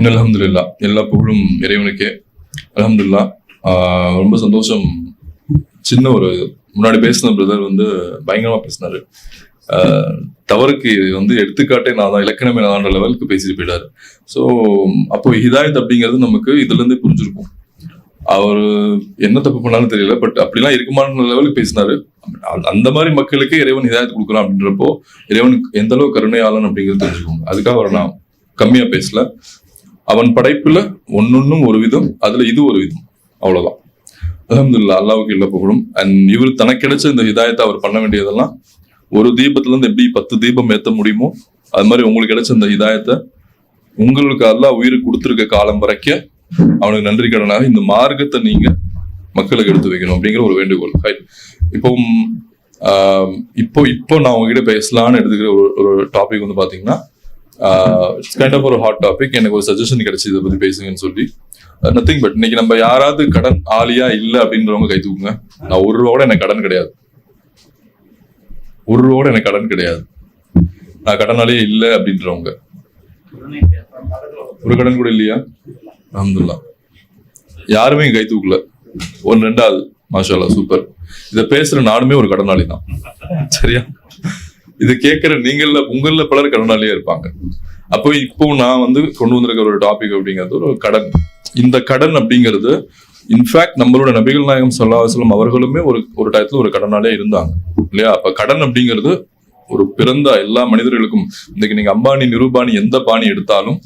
அல்ஹம்துலில்லா, எல்லா புகழும் இறைவனுக்கே. அல்ஹம்துலில்லா. ரொம்ப சந்தோஷம். சின்ன ஒரு முன்னாடி பேசின பிரதர் வந்து பயங்கரமா பேசினாரு. தவறுக்கு வந்து எடுத்துக்காட்டே நான் தான், இலக்கணமே நான் லெவலுக்கு பேசிட்டு போயிட்டாரு. ஸோ அப்போ ஹிதாயத் அப்படிங்கிறது நமக்கு இதுல இருந்து புரிஞ்சிருக்கும். அவர் என்ன தப்பு பண்ணாலும் தெரியல, பட் அப்படிலாம் இருக்குமான லெவலுக்கு பேசினாரு. அந்த மாதிரி மக்களுக்கு இறைவன் ஹிதாயத் கொடுக்கலாம் அப்படின்றப்போ இறைவனுக்கு எந்த அளவு கருணையாளன் அப்படிங்கிறது தெரிஞ்சுக்கோங்க. அதுக்காக அவரை நான் கம்மியா பேசல. அவன் படைப்புல ஒன்னொன்னும் ஒரு விதம், அதுல இது ஒரு விதம், அவ்வளவுதான். அல்ஹம்துலில்லாஹ், அல்லாஹ்வுக்கு எல்லா புகழும். அண்ட் இவர் தனக்கு கிடைச்ச இந்த ஹிதாயத்தை அவர் பண்ண வேண்டியதெல்லாம், ஒரு தீபத்துல இருந்து எப்படி 10 தீபம் ஏற்ற முடியுமோ அது மாதிரி உங்களுக்கு கிடைச்ச இந்த ஹிதாயத்தை உங்களுக்கு அல்லாஹ் உயிருக்கு கொடுத்துருக்க காலம் வரைக்கும் அவனுக்கு நன்றி கடனாக இந்த மார்க்கத்தை நீங்க மக்களுக்கு எடுத்து வைக்கணும் அப்படிங்கிற ஒரு வேண்டுகோள். இப்போ நான் உங்ககிட்ட பேசலான்னு எடுத்துக்கிற ஒரு டாபிக் வந்து பாத்தீங்கன்னா, இட்ஸ் கைண்ட் ஆஃப் ஒரு ஹாட் டாபிக். எனக்கு ஒரு சஜஷன் கிடைச்சி இதை பத்தி பேசுங்கன்னு சொல்லி. நத்திங் பட் இன்னைக்கு நம்ம யாராவது கடன் ஆலியா இல்ல அப்படின்றவங்க கை தூக்குங்க. நான் ஒரு ரூபா கூட எனக்கு கடன் கிடையாது, ஒரு ரூபா கூட எனக்கு கடன் கிடையாது, நான் கடனாலே இல்லை அப்படின்றவங்க ஒரு கடன் கூட இல்லையா? அல்ஹம்துலில்லாஹ். யாருமே கை தூக்கல. ஒன்னு ரெண்டாவது மாஷா அல்லாஹ், சூப்பர். இதை பேசுற நானுமே ஒரு கடனாளி தான், சரியா? இது கேட்கிற உங்கள பலர் கடனாளியா இருப்பாங்க. அப்போ இப்போ நான் வந்து கொண்டு வந்திருக்கிற ஒரு டாபிக் அப்படிங்கிறது ஒரு கடன். இந்த கடன் அப்படிங்கிறது இன்ஃபேக்ட் நம்மளோட நபிகள் நாயகம் ஸல்லல்லாஹு அலைஹி வஸல்லம் அவர்களுமே ஒரு டயத்துல ஒரு கடனாலே இருந்தாங்க இல்லையா? அப்ப கடன் அப்படிங்கிறது ஒரு பிறந்த எல்லா மனிதர்களுக்கும், இன்னைக்கு நீங்க அம்பானி நிரூபானி எந்த பாணி எடுத்தாலும்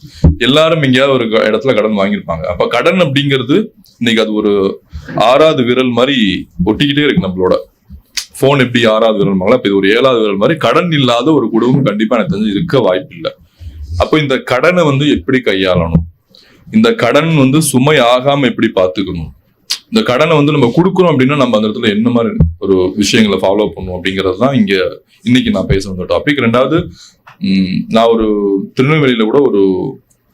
எல்லாரும் எங்கேயாவது ஒரு இடத்துல கடன் வாங்கியிருப்பாங்க. அப்ப கடன் அப்படிங்கிறது இன்னைக்கு அது ஒரு 6வது விரல் மாதிரி ஒட்டிக்கிட்டே இருக்கு. நம்மளோட போன் எப்படி 6வது விரல் மாதிரி, இப்ப இது ஒரு 7வது விரல் மாதிரி கடன் இல்லாத ஒரு குடும்பம் கண்டிப்பா எனக்கு தெரிஞ்சு இருக்க வாய்ப்பு இல்லை. அப்போ இந்த கடனை வந்து எப்படி கையாளணும், இந்த கடன் வந்து சுமை ஆகாம எப்படி பாத்துக்கணும், இந்த கடனை வந்து நம்ம கொடுக்குறோம் அப்படின்னா நம்ம அந்த இடத்துல என்ன மாதிரி ஒரு விஷயங்களை ஃபாலோ பண்ணும் அப்படிங்கிறது தான் இங்க இன்னைக்கு நான் பேச வந்த டாபிக். ரெண்டாவது, நான் ஒரு திருநெல்வேலியில கூட ஒரு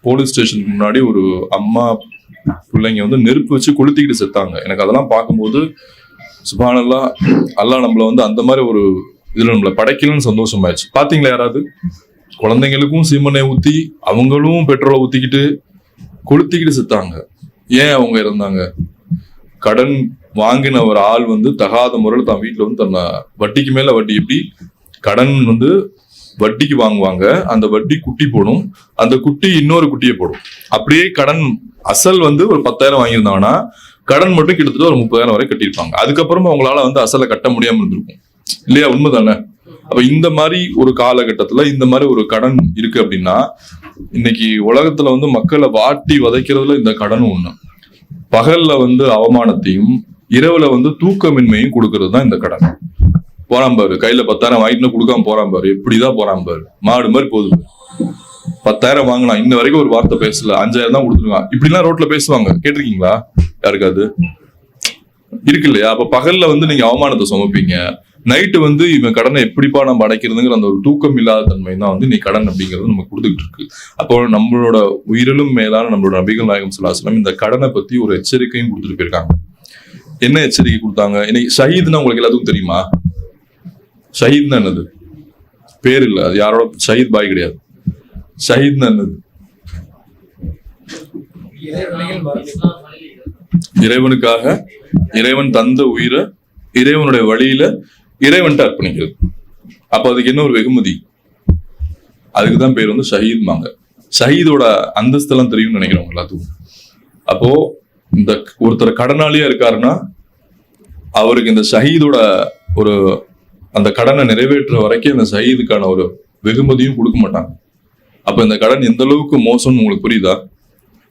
போலீஸ் ஸ்டேஷனுக்கு முன்னாடி ஒரு அம்மா பிள்ளைங்க வந்து நெருப்பு வச்சு கொளுத்திக்கிட்டு செத்தாங்க. எனக்கு அதெல்லாம் பார்க்கும்போது சுப்ஹானல்லாஹ், அல்லாஹ் நம்மள வந்து அந்த மாதிரி ஒரு இதுல நம்மள படைக்கலன்னு சந்தோஷமாயிடுச்சு. பாத்தீங்களா யாராவது? குழந்தைங்களுக்கும் சீமனை ஊத்தி அவங்களும் பெட்ரோலை ஊத்திக்கிட்டு கொளுத்திக்கிட்டு செத்தாங்க. ஏன் அவங்க இறந்தாங்க? கடன் வாங்கின ஒரு ஆள் வந்து தகாத முறையில் தான் வீட்டுல வந்து தன்னை வட்டிக்கு மேல வட்டி, எப்படி கடன் வந்து வட்டிக்கு வாங்குவாங்க, அந்த வட்டி குட்டி போடும், அந்த குட்டி இன்னொரு குட்டியை போடும். அப்படியே கடன் அசல் வந்து ஒரு 10,000 வாங்கியிருந்தாங்கன்னா கடன் மட்டும் கிட்டத்தட்ட ஒரு 30,000 வரை கட்டியிருப்பாங்க. அதுக்கப்புறமா அவங்களால வந்து அசலை கட்ட முடியாம இருந்திருக்கும் இல்லையா? உண்மைதானே? அப்ப இந்த மாதிரி ஒரு காலகட்டத்துல இந்த மாதிரி ஒரு கடன் இருக்கு அப்படின்னா, இன்னைக்கு உலகத்துல வந்து மக்களை வாட்டி வதைக்கிறதுல இந்த கடனும் ஒண்ணு. பகல்ல வந்து அவமானத்தையும் இரவுல வந்து தூக்கமின்மையும் கொடுக்கறது தான் இந்த கடன். போறான் பாரு, கையில 10,000 வாங்கிட்டு கொடுக்காம போறான் பாரு, எப்படிதான் போறான் பாரு, மாடு மாதிரி போகுது. 10,000 வாங்கினா இன்ன வரைக்கும் ஒரு வார்த்தை பேசல, 5,000 தான் கொடுத்துருக்கான், இப்படிலாம் ரோட்ல பேசுவாங்க. கேட்டிருக்கீங்களா யாருக்காது? இருக்கு இல்லையா? அப்ப பகல்ல வந்து நீங்க அவமானத்தை சுமப்பீங்க, நைட்டு வந்து இவன் கடனை எப்படிப்பா நம்ம அடைக்கிறதுங்கிற அந்த ஒரு தூக்கம் இல்லாத தன்மை தான் வந்து நீ கடன் அப்படிங்கிறது நம்ம கொடுத்துக்கிட்டு இருக்கு. அப்போ நம்மளோட உயிரிலும் மேலான நம்மளோட நபிகள் நாயகம் ஸல்லல்லாஹு அலைஹி வஸல்லம் இந்த கடனை பத்தி ஒரு எச்சரிக்கையும் கொடுத்துட்டு போயிருக்காங்க. என்ன எச்சரிக்கை கொடுத்தாங்க? இன்னைக்கு ஷஹீத்னா உங்களுக்கு எல்லாத்துக்கும் தெரியுமா? ஷஹீத்னா என்னது? பேர் இல்ல, அது யாரோட ஷஹீத் பாய் கிடையாது. ஷஹீத்னா என்னது? இறைவனுக்காக இறைவன் தந்த உயிரை இறைவனுடைய வழியில இறைவன்ட்டு அர்ப்பணிக்கிறது. அப்ப அதுக்கு என்ன ஒரு வெகுமதி? அதுக்குதான் பேர் வந்து ஷஹீத்மாங்க. ஷஹீதோட அந்தஸ்தெல்லாம் தெரியும்னு நினைக்கிறவங்க எல்லாத்துக்கும். அப்போ இந்த ஒருத்தர் கடனாளியா இருக்காருன்னா அவருக்கு இந்த ஷஹீதோட ஒரு அந்த கடனை நிறைவேற்ற வரைக்கும் இந்த ஷஹீதுக்கான ஒரு வெகுமதியும் கொடுக்க மாட்டாங்க. அப்ப இந்த கடன் எந்த அளவுக்கு மோசம்னு உங்களுக்கு புரியுதா?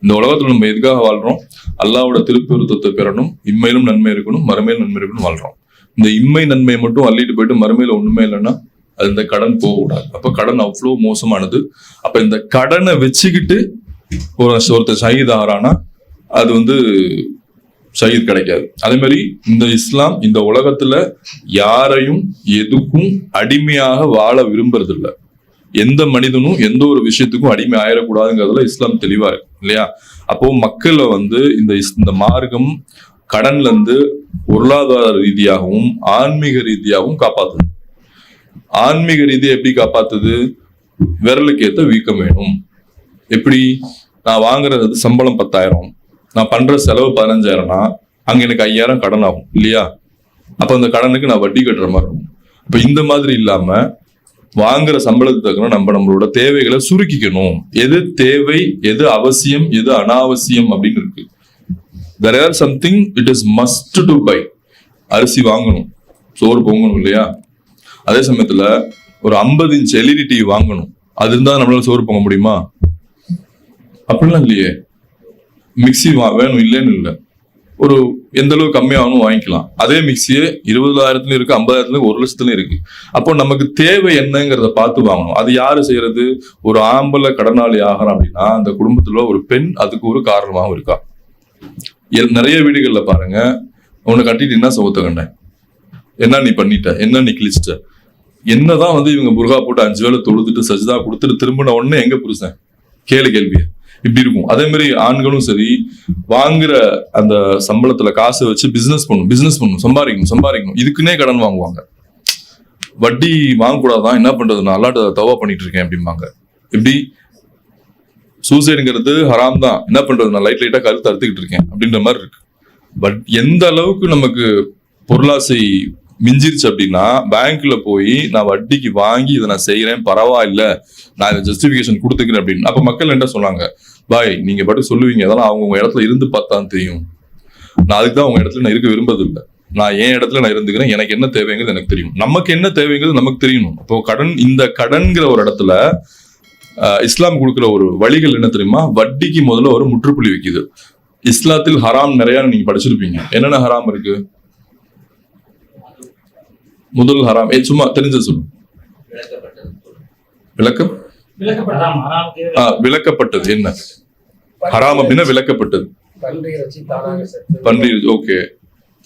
இந்த உலகத்துல நம்ம எதுக்காக வாழ்றோம்? அல்லாஹ்வோட திருப்பெருத்தத்தை பெறணும், இம்மையிலும் நன்மை இருக்கணும், மறுமையிலும் நன்மை இருக்கணும் வாழ்றோம். இந்த இம்மை நன்மையை மட்டும் அள்ளிட்டு போயிட்டு மறுமையில ஒண்ணுமே இல்லைன்னா அது இந்த கடன் போகக்கூடாது. அப்ப கடன் அவ்வளவு மோசமானது. அப்ப இந்த கடனை வச்சுக்கிட்டு ஒருத்தர் ஷஹீத் ஆகிறானா அது வந்து ஷஹீத் கிடைக்காது. அதே மாதிரி இந்த இஸ்லாம் இந்த உலகத்துல யாரையும் எதுக்கும் அடிமையாக வாழ விரும்புறது இல்லை. எந்த மனிதனும் எந்த ஒரு விஷயத்துக்கும் அடிமை ஆயிடக்கூடாதுங்கிறதுல இஸ்லாம் தெளிவா இருக்கு இல்லையா? அப்போ மக்களை வந்து இந்த மார்க்கம் கடன்ல இருந்து பொருளாதார ரீதியாகவும் ஆன்மீக ரீதியாகவும் காப்பாத்துது. ஆன்மீக ரீதியை எப்படி காப்பாத்துது? விரலுக்கு ஏத்த வீக்கம் வேணும். எப்படி? நான் வாங்குறது சம்பளம் 10,000, நான் பண்ற செலவு 15,000னா அங்க எனக்கு 5,000 கடன் ஆகும் இல்லையா? அப்ப அந்த கடனுக்கு நான் வட்டி கட்டுற மாதிரி இருக்கும். இப்ப இந்த மாதிரி இல்லாம வாங்குற சம்பளத்துக்கு தக்கன நம்மளோட தேவைகளை சுருக்கிக்கணும். எது தேவை, எது அவசியம், எது அனாவசியம் அப்படின்னு இருக்கு. there are something it is must to buy. அரிசி வாங்கணும், சோறு பொங்கணும் இல்லையா? அதே சமயத்துல ஒரு 50 இன்ச் LED டிவி வாங்கணும், அது இருந்தா நம்மளால சோறு பொங்க முடியுமா? அப்படிலாம் இல்லையே. மிக்சி வேணும் இல்லைன்னு இல்லை, ஒரு எந்த அளவுக்கு கம்மியாகணும் வாங்கிக்கலாம். அதே மிக்சியே 20,000 இருக்கு, 50,000 1,00,000 இருக்கு. அப்போ நமக்கு தேவை என்னங்கிறத பார்த்து வாங்கணும். அது யாரு செய்யறது? ஒரு ஆம்பளை கடனாளி ஆகிறான் அப்படின்னா அந்த குடும்பத்துல ஒரு பெண் அதுக்கு ஒரு காரணமாகவும் இருக்கா. நிறைய வீடுகள்ல பாருங்க, உன்னை கட்டிட்டு என்ன சோத்த கண்டேன், என்ன நீ பண்ணிட்ட, என்ன நீ கிழிச்சிட்ட, என்னதான் இவங்க புர்கா போட்டு 5 வேளை தொழுதுட்டு சஜ்தா கொடுத்துட்டு திரும்பின உடனே எங்க புருஷன் கேள்வி இப்படி இருக்கும். அதே மாதிரி ஆண்களும் சரி, வாங்குற அந்த சம்பளத்துல காசு வச்சு பிசினஸ் பண்ணும், சம்பாதிக்கணும், இதுக்குன்னே கடன் வாங்குவாங்க. வட்டி வாங்கக்கூடாதான், என்ன பண்றது, நான் அல்லாட்ட தவா பண்ணிட்டு இருக்கேன் அப்படிம்பாங்க. இப்படி சூசைடுங்கிறது ஹராம் தான், என்ன பண்றது, நான் லைட்டா கருத்து அறுத்துக்கிட்டு இருக்கேன் அப்படின்ற மாதிரி இருக்கு. பட் எந்த அளவுக்கு நமக்கு பொருளாசை மிஞ்சிருச்சு அப்படின்னா, பேங்க்ல போய் நான் வட்டிக்கு வாங்கி இதை நான் செய்யறேன், பரவாயில்ல, நான் இதை ஜஸ்டிபிகேஷன் கொடுத்துக்கிறேன் அப்படின்னு. அப்ப மக்கள் என்ன சொன்னாங்க, பாய் நீங்க பாட்டு சொல்லுவீங்க, அதெல்லாம் அவங்க இடத்துல இருந்து பார்த்தான் தெரியும், நான் அதுக்கு தான் உங்க இடத்துல நான் இருக்க விரும்புறது இல்லை, நான் என் இடத்துல நான் இருந்துக்கிறேன், எனக்கு என்ன தேவைங்கிறது எனக்கு தெரியும், நமக்கு என்ன தேவைங்கிறது நமக்கு தெரியணும். அப்போ இந்த கடன்கிற ஒரு இடத்துல இஸ்லாம் கொடுக்குற ஒரு வழிகள் என்ன தெரியுமா? வட்டிக்கு முதல்ல ஒரு முற்றுப்புள்ளி வைக்குது. இஸ்லாத்தில் ஹராம் நிறைய நீங்க படிச்சிருப்பீங்க. என்னென்ன ஹராம் இருக்கு? முதல் ஹராம் சும்மா தெரிஞ்சது சொல்லு. விளக்கப்பட்டது என்ன ஹராம் அப்படின்னா? விளக்கப்பட்டது பன்றி. ஓகே,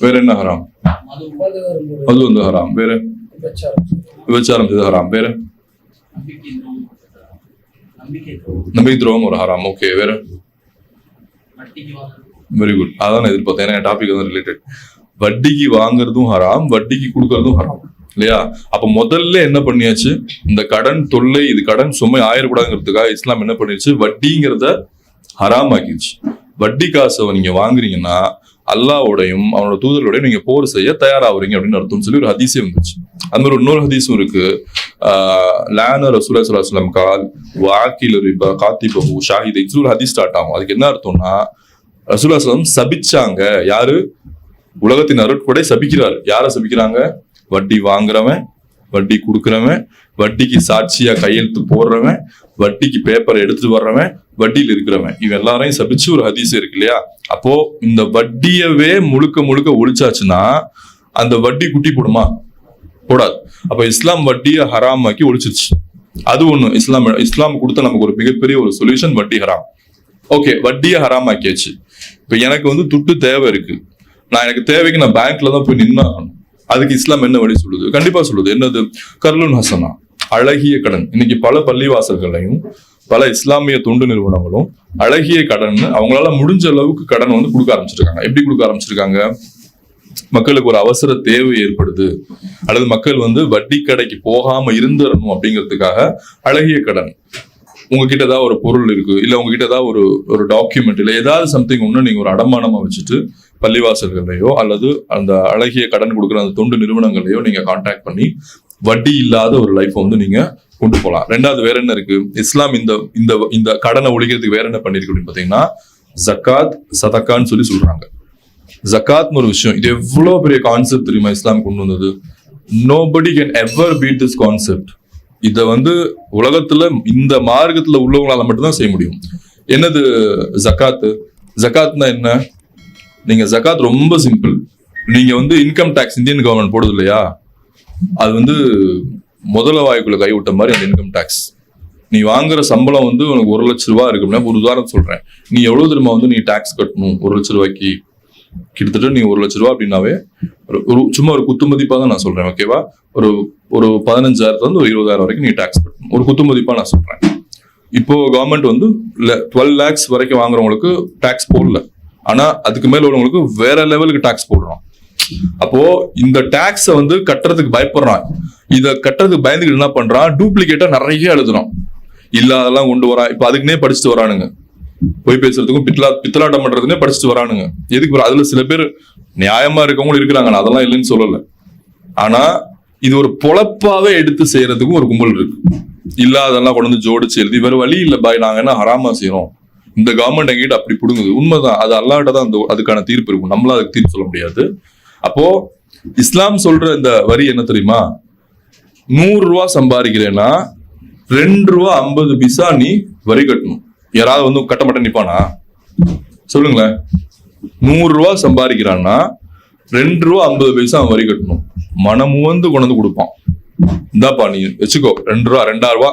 வேற என்ன ஹராம்? அது ஹராம். வேற விபச்சாரம் செய்த ஹராம். வேற நம்பிக்கை துரோகம் ஒரு ஹராம். ஓகே, வேற? வெரி குட், அதான் நான் எதிர்பார்த்தேன். ஏன்னா டாபிக் ரிலேட்டட். வட்டிக்கு வாங்குறதும் ஹராம், வட்டிக்கு கொடுக்கறதும் ஹராம் இல்லையா? அப்ப முதல்ல என்ன பண்ணியாச்சு, இந்த கடன் தொல்லை, இது கடன் சுமை ஆயிடக்கூடாதுங்கிறதுக்காக இஸ்லாம் என்ன பண்ணிருச்சு, வட்டிங்கிறத ஹராம் ஆக்கிடுச்சு. வட்டி காசை நீங்க வாங்குறீங்கன்னா அல்லாஹ்வோடையும் அவனோட தூதரோடையும் நீங்க போர் செய்ய தயாராகிறீங்க அப்படின்னு அர்த்தம் சொல்லி ஒரு ஹதீஸே வந்துச்சு. அந்த மாதிரி இன்னொரு ஹதீஸும் இருக்கு. லான ரசூலுல்லாஹி ஸல்லல்லாஹு அலைஹி வஸல்லம் கால் வாக்கில் ரிபா காத்திபஹு ஷாஹிதை. இது ஒரு ஹதீஸ் ஸ்டார்ட் ஆகும். அதுக்கு என்ன அர்த்தம்னா, ரசூலுல்லாஹி ஸல்லல்லாஹு அலைஹி வஸல்லம் சபிச்சாங்க. யாரு? உலகத்தின் அருட்கொடை சபிக்கிறார். யாரை சபிக்கிறாங்க? வட்டி வாங்குறவன், வட்டி கொடுக்குறவன், வட்டிக்கு சாட்சியா கையெழுத்து போடுறவன், வட்டிக்கு பேப்பரை எடுத்துட்டு வர்றவன், வட்டியில் இருக்கிறவன், இவன் எல்லாரையும் சபிச்சு ஒரு ஹதீஸ் இருக்கு இல்லையா? அப்போ இந்த வட்டியவே முழுக்க முழுக்க ஒழிச்சாச்சுன்னா அந்த வட்டி குட்டி போடுமா? போடாது. அப்ப இஸ்லாம் வட்டியை ஹராமாக்கி ஒழிச்சிருச்சு. அது ஒண்ணு. இஸ்லாம் கொடுத்த நமக்கு ஒரு மிகப்பெரிய ஒரு சொல்யூஷன், வட்டி ஹராம். ஓகே, வட்டியை ஹராமாக்கியாச்சு. இப்ப எனக்கு துட்டு தேவை இருக்கு, எனக்கு தேவைக்கு நான் பேங்க்ல தான் போய் நின்னாகணும். அதுக்கு இஸ்லாம் என்ன வழி சொல்லுது? கண்டிப்பா சொல்லுது. என்னது? கர்லுன் ஹசனா, அழகிய கடன். இன்னைக்கு பல பள்ளிவாசல்களையும் பல இஸ்லாமிய தொண்டு நிறுவனங்களும் அழகிய கடன் அவங்களால முடிஞ்ச அளவுக்கு கடன் கொடுக்க ஆரம்பிச்சிருக்காங்க. எப்படி கொடுக்க ஆரம்பிச்சிருக்காங்க? மக்களுக்கு ஒரு அவசர தேவை ஏற்படுது, அல்லது மக்கள் வட்டி கடைக்கு போகாம இருந்துடணும் அப்படிங்கிறதுக்காக அழகிய கடன். உங்ககிட்ட ஏதாவது ஒரு பொருள் இருக்கு, இல்ல உங்ககிட்ட ஏதாவது ஒரு டாக்குமெண்ட், இல்ல ஏதாவது சம்திங் ஒண்ணு நீங்க ஒரு அடமானமா வச்சுட்டு பள்ளிவாசல்களையோ அல்லது அந்த அழகிய கடன் கொடுக்குற அந்த தொண்டு நிறுவனங்களையோ நீங்க கான்டாக்ட் பண்ணி வட்டி இல்லாத ஒரு லைஃப் நீங்க கொண்டு போகலாம். ரெண்டாவது வேற என்ன இருக்கு? இஸ்லாம் இந்த கடனை ஒழிக்கிறதுக்கு வேற என்ன பண்ணிருக்கு அப்படின்னு பாத்தீங்கன்னா, ஜக்காத் சதக்கான்னு சொல்றாங்க. ஜக்காத்னு ஒரு விஷயம், இது எவ்வளவு பெரிய கான்செப்ட் தெரியுமா? இஸ்லாம் கொண்டு வந்தது. Nobody can ever beat this concept. இத உலகத்துல இந்த மார்க்கத்துல உள்ளவங்களால மட்டும்தான் செய்ய முடியும். என்னது ஜக்காத்து? ஜக்காத்னா என்ன? நீங்க ஜக்காத் ரொம்ப சிம்பிள். நீங்க இன்கம் டாக்ஸ் இந்தியன் கவர்மெண்ட் போடுது இல்லையா, அது முதல வாய்க்குள்ள கை விட்ட மாதிரி அந்த இன்கம் டாக்ஸ். நீ வாங்குற சம்பளம் உனக்கு 1 லட்சம் ரூபாய் இருக்கு அப்படின்னா, ஒரு உதாரணம் சொல்றேன், நீ எவ்வளவு தெரியுமா நீ டாக்ஸ் கட்டணும்? 1 லட்சம் ரூபாய்க்கு கிட்டத்தட்ட நீ 1 லட்சம் ரூபாய் அப்படின்னாவே சும்மா ஒரு குத்து மதிப்பா தான் நான் சொல்றேன், ஓகேவா? ஒரு 15,000 ஒரு 20,000 வரைக்கும் நீ டாக்ஸ் கட்டணும். ஒரு குத்து மதிப்பா நான் சொல்றேன். இப்போ கவர்மெண்ட் 12 lakhs வரைக்கும் வாங்குறவங்களுக்கு டாக்ஸ் போடல, ஆனா அதுக்கு மேல உள்ளவங்களுக்கு வேற லெவலுக்கு டாக்ஸ் போடுறோம். அப்போ இந்த டாக்ஸ கட்டுறதுக்கு பயப்படுறான். இத கட்டுறதுக்கு பயந்துட்டு என்ன பண்றான்? டூப்ளிகேட்டா நிறைய எழுதுறான், இல்லாதெல்லாம் கொண்டு வரான். இப்ப அதுக்குன்னே படிச்சுட்டு வரானுங்க. பொய் பேசுறதுக்கும் பித்தலாட்டம் பண்றதுன்னே படிச்சுட்டு வரானுங்க. எதுக்கு அதுல சில பேர் நியாயமா இருக்கவங்களும் இருக்கிறாங்க, நான் அதெல்லாம் இல்லைன்னு சொல்லல. ஆனா இது ஒரு பொழப்பாவே எடுத்து செய்யறதுக்கும் ஒரு கும்பல் இருக்கு. இல்லாதெல்லாம் கொண்டு வந்து ஜோடிச்சு எழுதி வேற வழி இல்ல பாய், நாங்க என்ன ஹராமா செய்யறோம், இந்த கவர்மெண்ட் எங்கிட்ட அப்படி புடுங்குது. உண்மைதான், அது அல்லாஹ்ட்ட தான் அதுக்கான தீர்ப்பு இருக்கும், நம்மளா அதுக்கு தீர்ப்பு சொல்ல முடியாது. அப்போ இஸ்லாம் சொல்ற இந்த வரி என்ன தெரியுமா? 100 ரூபா சம்பாதிக்கிறேன்னா 2 ரூபா 50 பைசா நீ வரி கட்டணும். யாராவது வந்து கட்ட மாட்டேன் நிப்பானா? சொல்லுங்களேன். 100 ரூபா சம்பாதிக்கிறான்னா 2 ரூபா 50 பைசா வரி கட்டணும். மனமு வந்து கொண்டு வந்து கொடுப்பான். இந்தாப்பா நீ வச்சுக்கோ 2 ரூபா 2000 ரூபா,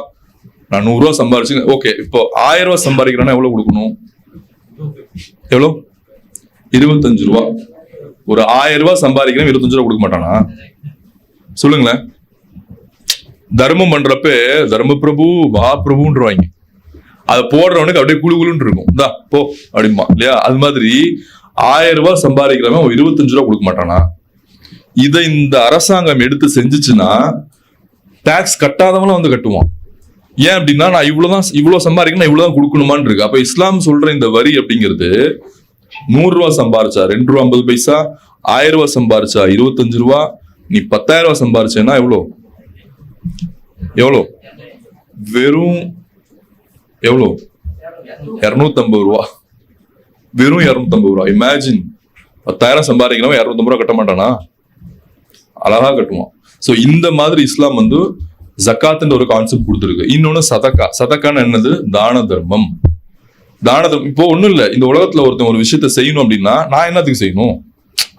நான் 100 ரூபா சம்பாதிச்சு. ஓகே, இப்போ 1000 ரூபா சம்பாதிக்கிறான்னா எவ்வளவு கொடுக்கணும்? எவ்வளவு? 25 ரூபா. ஒரு 1000 ரூபாய் சம்பாதிக்கிறேன் 25 ரூபா கொடுக்க மாட்டானா? சொல்லுங்களேன். தர்மம் பண்றப்ப தர்ம பிரபு மகாபிரபுன்றவாங்க, அதை போடுறவனுக்கு அப்படியே குழு குழுன்னு இருக்கும். இந்தா போ அப்படிமா இல்லையா? அது மாதிரி 1000 ரூபாய் சம்பாதிக்கிறவன் 25 ரூபா கொடுக்க மாட்டானா? இதை இந்த அரசாங்கம் எடுத்து செஞ்சுச்சுன்னா டாக்ஸ் கட்டாதவங்களும் வந்து கட்டுவான். ஏன் அப்படின்னா நான் இவ்வளவு சம்பாதிக்கணும், இவ்வளவுதான் கொடுக்கணுமான்னு இருக்கு. அப்ப இஸ்லாம் சொல்ற இந்த வரி அப்படிங்கிறது 100 ரூபா சம்பாரிச்சா 2 ரூபா 50 பைசா, 1000 ரூபாய் சம்பாரிச்சா 25 ரூபா, நீ 10,000 ரூபாய் சம்பாரிச்சேன்னா எவ்வளோ? வெறும் எவ்வளோ? 250 ரூபா. வெறும் 250 ரூபா. இமேஜின், 10,000 சம்பாதிக்கிறவன் 250 ரூபா கட்ட மாட்டானா? அழகா கட்டுவான். சோ இந்த மாதிரி இஸ்லாம் வந்து ஜக்காத்ன்ற ஒரு கான்செப்ட் கொடுத்துருக்கு. இன்னொன்னு சதக்கா. சதக்கான்னு என்னது? தான தர்மம். இப்போ ஒண்ணும் இல்ல, இந்த உலகத்துல ஒருத்தன் ஒரு விஷயத்த செய்யணும் அப்படின்னா நான் என்னத்துக்கு செய்யணும்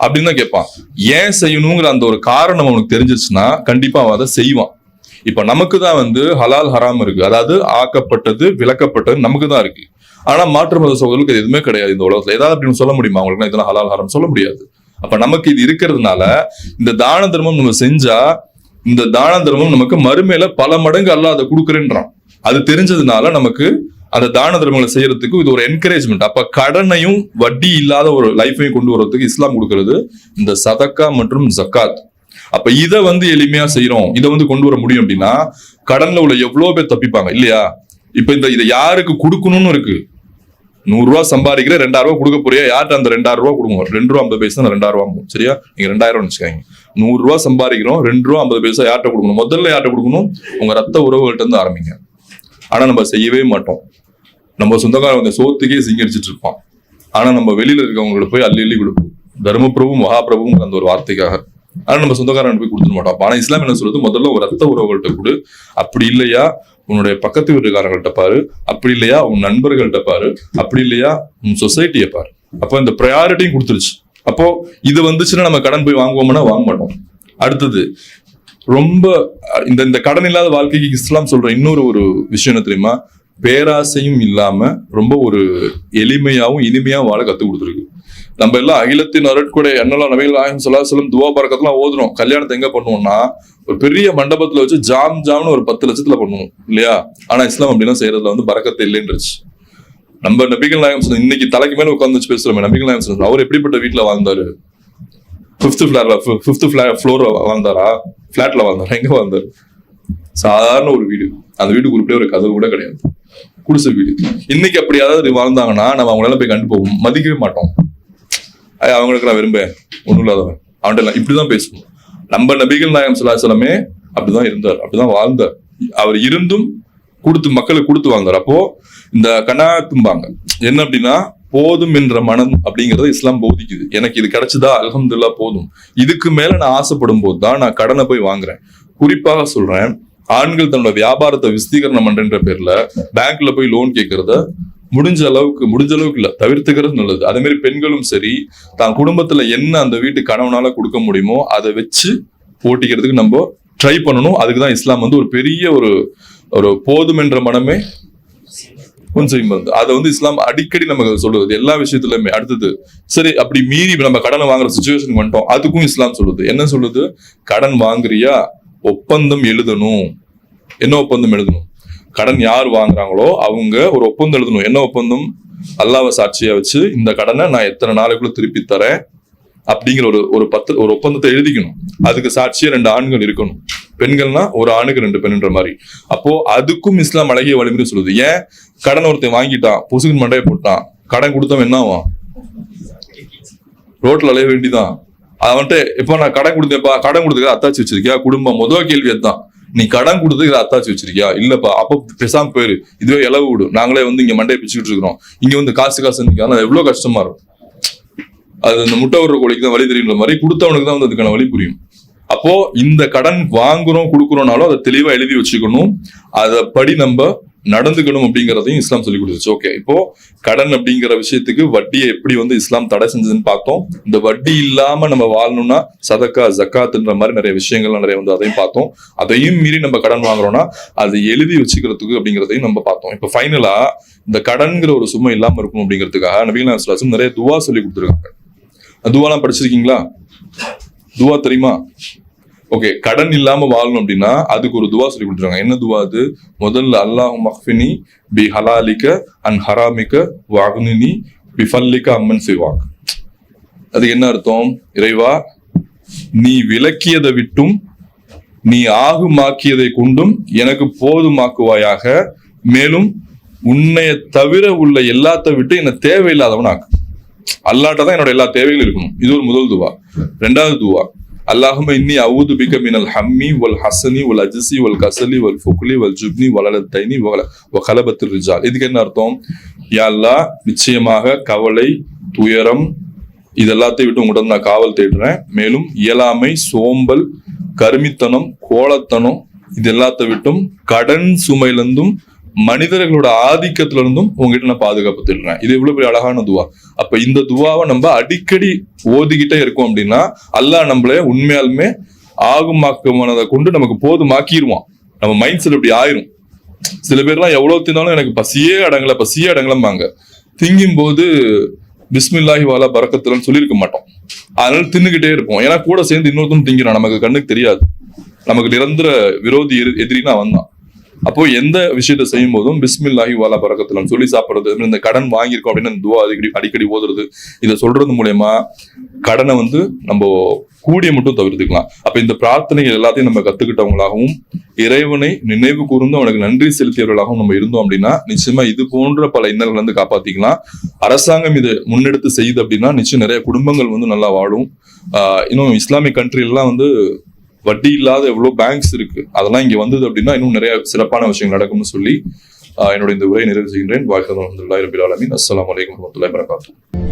அப்படின்னு தான் கேட்பான். ஏன் செய்யணுங்கிற அந்த ஒரு காரணம் அவனுக்கு தெரிஞ்சிச்சுன்னா கண்டிப்பா அவன் அதை செய்வான். இப்ப நமக்கு தான் வந்து ஹலால் ஹராம் இருக்கு, அதாவது ஆக்கப்பட்டது விளக்கப்பட்டது நமக்கு தான் இருக்கு. ஆனா மாற்று மத சகோதரர்களுக்கு எதுவுமே கிடையாது இந்த உலகத்துல. ஏதாவது அப்படின்னு சொல்ல முடியுமா அவங்களுக்கு? இதெல்லாம் ஹலால் ஹராம் சொல்ல முடியாது. அப்ப நமக்கு இது இருக்கிறதுனால இந்த தான தர்மம் நம்ம செஞ்சா இந்த தான தர்மம் நமக்கு மறுமையில பல மடங்கு அல்லாஹ் அதை கொடுக்குறேன்றான். அது தெரிஞ்சதுனால நமக்கு அந்த தான தர்மங்களை செய்யறதுக்கு இது ஒரு என்கரேஜ்மெண்ட். அப்ப கடனையும் வட்டி இல்லாத ஒரு லைஃபையும் கொண்டு வரதுக்கு இஸ்லாம் கொடுக்கிறது இந்த சதக்கா மற்றும் ஜக்காத். அப்ப இதை வந்து எளிமையா செய்யறோம், இதை வந்து கொண்டு வர முடியும் அப்படின்னா கடன்ல உள்ள எவ்வளவு பேர் தப்பிப்பாங்க இல்லையா? இப்ப இதை யாருக்கு கொடுக்கணும்னு இருக்கு. 100 ரூபா சம்பாதிக்கிற 2000 ரூபாய் கொடுக்க போறியா? யார்கிட்ட அந்த 2000 ரூபாய் கொடுங்க? 2 ரூபா 50 பைசா 2000 ரூபா. சரியா? நீங்க 2000 வச்சுக்காங்க. 100 ரூபா சம்பாதிக்கிறோம், 2 ரூபா 50 பைசா யார்கிட்ட கொடுக்கணும்? முதல்ல யார்கிட்ட கொடுக்கணும்? உங்க ரத்த உறவுகள்ட்ட இருந்து ஆரம்பிங்க. ஆனா நம்ம செய்யவே மாட்டோம். நம்ம சொந்தக்காரன் வந்து சோத்துக்கே சிங்கடிச்சிட்டு இருப்பான். ஆனா நம்ம வெளியில இருக்கவங்களோட போய் அள்ளி அள்ளி கொடுப்போம். தர்மபிரபு மகாபிரபுங்கிற அந்த ஒரு வார்த்தைக்காக. ஆனா நம்ம சொந்தக்காரன் போய் கொடுத்துட மாட்டோம். ஆனா இஸ்லாம் என்ன சொல்றது? முதல்ல ஒரு ரத்த உறவுகள்ட்ட கொடு. அப்படி இல்லையா உன்னுடைய பக்கத்து வீட்டுக்காரங்கள்ட்ட பாரு, அப்படி இல்லையா உன் நண்பர்கள்ட்ட பாரு, அப்படி இல்லையா உன் சொசைட்டியை பாரு. அப்போ இந்த ப்ரையாரிட்டியும் கொடுத்துருச்சு. அப்போ இது வந்துச்சுன்னா நம்ம கடன் போய் வாங்குவோம்னா வாங்க மாட்டோம். அடுத்தது ரொம்ப இந்த கடன் இல்லாத வாழ்க்கைக்கு இஸ்லாம் சொல்ற இன்னொரு ஒரு விஷயம் என்ன தெரியுமா? பேராசையும் இல்லாம ரொம்ப ஒரு எளிமையாவும் இனிமையாவும் வாழ கத்து கொடுத்துருக்கு. நம்ம எல்லாம் அகிலத்தின் அருட்கொடை என்னெல்லாம் நபிகள் நாயகம் ஸல்லல்லாஹு அலைஹி வஸல்லம் துவா பரக்கத்லாம் ஓதுறோம். கல்யாணத்தை எங்க பண்ணுவோம்னா ஒரு பெரிய மண்டபத்துல வச்சு ஜாம்னு ஒரு 10 லட்சத்துல பண்ணுவோம் இல்லையா? ஆனா இஸ்லாம் அப்படின்னா செய்யறதுல வந்து பரக்கத்தை இல்லைன்றுச்சு. நம்ம நபிகள் நாயகம் சொன்ன இன்னைக்கு தலைக்கு மேல உட்கார்ந்து வச்சு பேசுறோமே, நபிகள் நாயகம் சொன்ன அவர் எப்படிப்பட்ட வீட்டுல வாழ்ந்தாரு? 5th floor வாழ்ந்தாரா? பிளாட்ல வாழ்ந்தாரா? எங்க வாழ்ந்தாரு? சாதாரண ஒரு வீடு. அந்த வீட்டுக்கு உருப்படியே ஒரு கதவு கூட கிடையாது, குடிசை வீடு. இன்னைக்கு அப்படி யாராவது வாழ்ந்தாங்கன்னா நம்ம அவங்களெல்லாம் போய் கண்டு போவோம், மதிக்கவே மாட்டோம். அவங்களுக்கு நான் விரும்பேன் ஒண்ணும் இல்லாதவன் அவன்கிட்ட இப்படிதான் பேசுவோம். நம்ம நபிகள் நாயகம் ஸல்லல்லாஹு அலைஹி வஸல்லம் அப்படிதான் இருந்தார், அப்படிதான் வாழ்ந்தார். அவர் இருந்தும் கொடுத்து மக்களுக்கு கொடுத்து வாழ்ந்தார். அப்போ இந்த கனாத்தும்பாங்க என்ன அப்படின்னா போதும் என்ற மனம் அப்படிங்கறத இஸ்லாம் போதிக்குது. எனக்கு இது கிடைச்சதா அல்ஹம்துலில்லாஹ் போதும், இதுக்கு மேல நான் ஆசைப்படும் போது தான் நான் கடனை போய் வாங்குறேன். குறிப்பாக சொல்றேன், ஆண்கள் தன்னோட வியாபாரத்தை விஸ்தீகரணம் பண்ற பேர்ல பேங்க்ல போய் லோன் கேட்கறத முடிஞ்ச அளவுக்கு இல்ல தவிர்த்துக்கிறது நல்லது. அதே மாதிரி பெண்களும் சரி, தான் குடும்பத்துல என்ன அந்த வீட்டு கணவனால கொடுக்க முடியுமோ அதை வச்சு ஓட்டிக்கிறதுக்கு நம்ம ட்ரை பண்ணணும். அதுக்குதான் இஸ்லாம் வந்து ஒரு பெரிய ஒரு போதும் என்ற மனமே செய்யும்போது அதை வந்து இஸ்லாம் அடிக்கடி நமக்கு சொல்லுது எல்லா விஷயத்துலயுமே. அடுத்தது சரி, அப்படி மீறி நம்ம கடனை வாங்குற சிச்சுவேஷனுக்கு வந்துட்டோம், அதுக்கும் இஸ்லாம் சொல்லுது. என்ன சொல்லுது? கடன் வாங்குறியா ஒப்பந்தம் எழுதணும். என்ன ஒப்பந்தம் எழுதணும்? கடன் யார் வாங்குறாங்களோ அவங்க ஒரு ஒப்பந்தம் எழுதணும். என்ன ஒப்பந்தம்? அல்லாஹ்வை சாட்சியா வச்சு இந்த கடனை நான் எத்தனை நாளைக்குள்ள திருப்பி தரேன் அப்படிங்கிற ஒரு ஒப்பந்தத்தை எழுதிக்கணும். அதுக்கு சாட்சியா 2 ஆண்கள் இருக்கணும். பெண்கள்னா ஒரு ஆணுக்கு 2 பெண்ன்ற மாதிரி. அப்போ அதுக்கும் இஸ்லாம் அழகிய வழிமுறை சொல்லுது. ஏன் கடன் ஒருத்தன் வாங்கிட்டான், பொசுக்கு மண்டையை போட்டான், கடன் கொடுத்தவன் என்ன ஆவான்? ரோட்ல அலைய வேண்டிதான். அவன்ட்டு இப்ப நான் கடன் கொடுத்தேன்ப்பா, கடன் கொடுத்துக்க அத்தாச்சி வச்சிருக்கியா? குடும்பம் முதல் கேள்வி அதுதான். நீ கடன் கொடுத்து இதை அத்தாச்சி வச்சிருக்கியா? இல்லப்பா, அப்ப பேசாம போயிரு, இதுவே இலவு விடு, நாங்களே இங்க மண்டையை பிச்சுக்கிட்டு இருக்கிறோம், இங்க காசு எவ்வளவு கஷ்டமா இருக்கும். அது அந்த முட்டை விடுற கோழிக்கு தான் வழி தெரியுன்ற மாதிரி கொடுத்தவனுக்கு தான் அதுக்கான வழி புரியும். அப்போ இந்த கடன் வாங்குறோம் கொடுக்குறோம்னாலும் அதை தெளிவா எழுதி வச்சுக்கணும், அதை படி நம்ம நடந்துக்கணும் அப்படிங்கிறதையும் இஸ்லாம் சொல்லி கொடுத்துச்சு. ஓகே, இப்போ கடன் அப்படிங்கிற விஷயத்துக்கு வட்டியை எப்படி இஸ்லாம் தடை செஞ்சதுன்னு பார்த்தோம். இந்த வட்டி இல்லாம நம்ம வாழணும்னா சதக்கா ஜக்காத்துன்ற மாதிரி நிறைய விஷயங்கள்லாம் நிறைய அதையும் பார்த்தோம். அதையும் மீறி நம்ம கடன் வாங்குறோம்னா அதை எழுதி வச்சுக்கிறதுக்கு அப்படிங்கிறதையும் நம்ம பார்த்தோம். இப்போ ஃபைனலா இந்த கடன்கிற ஒரு சுமை இல்லாம இருக்கணும் அப்படிங்கிறதுக்காக நபிகள் நாயகம் ஸல்லல்லாஹு அலைஹி வஸல்லம் நிறைய துவா சொல்லி கொடுத்துருக்காங்க. துவாலாம் படிச்சிருக்கீங்களா? துவா தெரியுமா? ஓகே, கடன் இல்லாம வாழணும் அப்படின்னா அதுக்கு ஒரு துவா சொல்லி கொடுத்துருக்காங்க. என்ன துவா அது? முதல்ல அல்லாஹு மக்ஃபினி பி ஹலாலிக அன் ஹராமிக வஅக்னினி பி ஃபல்லிக அம்மன் சிவாக். அது என்ன அர்த்தம்? இறைவா, நீ விலக்கியதை விட்டும் நீ ஆகுமாக்கியதை கொண்டும் எனக்கு போதுமாக்குவாயாக, மேலும் உன்னைய தவிர உள்ள எல்லாத்த விட்டு என்ன தேவையில்லாதவனாக்கு. அல்லாட்ட தான் என்னோட எல்லா தேவைகளும் இருக்கணும். இது ஒரு முதல் துவா. 2வது துவா, அல்லாஹும்ம இன்னி அஊது பிக மினல் ஹம்மி வல் ஹஸனி வல் அஜ்ஸி வல் கஸலி வல் ஃபுக்லி வல் ஜுப்னி வல் அலத்தைனி வ கலபத்திர் ரிஜால். இதுக்கு என்ன அர்த்தம்? யா அல்லாஹ், நிச்சயமாக கவலை, துயரம் இது எல்லாத்தையும் விட்டு உங்கள்கிட்ட நான் காவல் தேடுறேன். மேலும் இயலாமை, சோம்பல், கருமித்தனம், கோலத்தனம் இது எல்லாத்த விட்டும், கடன் சுமையிலிருந்தும் மனிதர்களோட ஆதிக்கத்துல இருந்தும் உங்ககிட்ட நான் பாதுகாப்பு தேடுறேன். இது எவ்வளவு பெரிய அழகான துவா. அப்ப இந்த துவாவை நம்ம அடிக்கடி ஓதிக்கிட்டே இருக்கோம் அப்படின்னா அல்லாஹ் நம்மளே உண்மையாலுமே ஆகுமாக்கமானதை கொண்டு நமக்கு போதுமாக்கிடுவான். நம்ம மைண்ட் செட் இப்படி ஆயிரும். சில பேர்லாம் எவ்வளவு தின்னாலும் எனக்கு பசியே அடங்கலம்பாங்க. திங்கும் போது பிஸ்மில்லாஹி வாலா பரக்கத்துலன்னு சொல்லியிருக்க மாட்டோம். அதனால தின்னுகிட்டே இருப்போம். ஏன்னா கூட சேர்ந்து இன்னொருத்தரும் திங்கிறான், நமக்கு கண்ணுக்கு தெரியாது. நமக்கு நிரந்தர விரோதி எதிரினா வந்தான். அப்போ எந்த விஷயத்த செய்யும் போதும் பிஸ்மில்லாஹி வாலா பரக்கத்துலன்னு சொல்லி சாப்பிடுறது, இந்த கடன் வாங்கியிருக்கோம் அப்படின்னு துவா அடிக்கடி ஓதுறது, இதை சொல்றது மூலயமா கடனை நம்ம கூடிய மட்டும் தவிர்த்துக்கலாம். அப்ப இந்த பிரார்த்தனைகள் எல்லாத்தையும் நம்ம கத்துக்கிட்டவங்களாகவும் இறைவனை நினைவு கூர்ந்து அவனுக்கு நன்றி செலுத்தியவர்களாகவும் நம்ம இருந்தோம் அப்படின்னா நிச்சயமா இது போன்ற பல இன்னல்கள் காப்பாத்திக்கலாம். அரசாங்கம் இதை முன்னெடுத்து செய்யுது அப்படின்னா நிச்சயம் நிறைய குடும்பங்கள் நல்லா வாழும். இன்னும் இஸ்லாமிக் கண்ட்ரி எல்லாம் வட்டி இல்லாத எவ்வளவு பேங்க்ஸ் இருக்கு, அதெல்லாம் இங்க வந்தது அப்படின்னா இன்னும் நிறைய சிறப்பான விஷயங்கள் நடக்கும்னு சொல்லி என்னோட இந்த உரையை நிறைவு செய்கின்றேன். அஸ்ஸலாமு அலைக்கும் வரஹ்மத்துல்லாஹி வபரகாத்துஹு.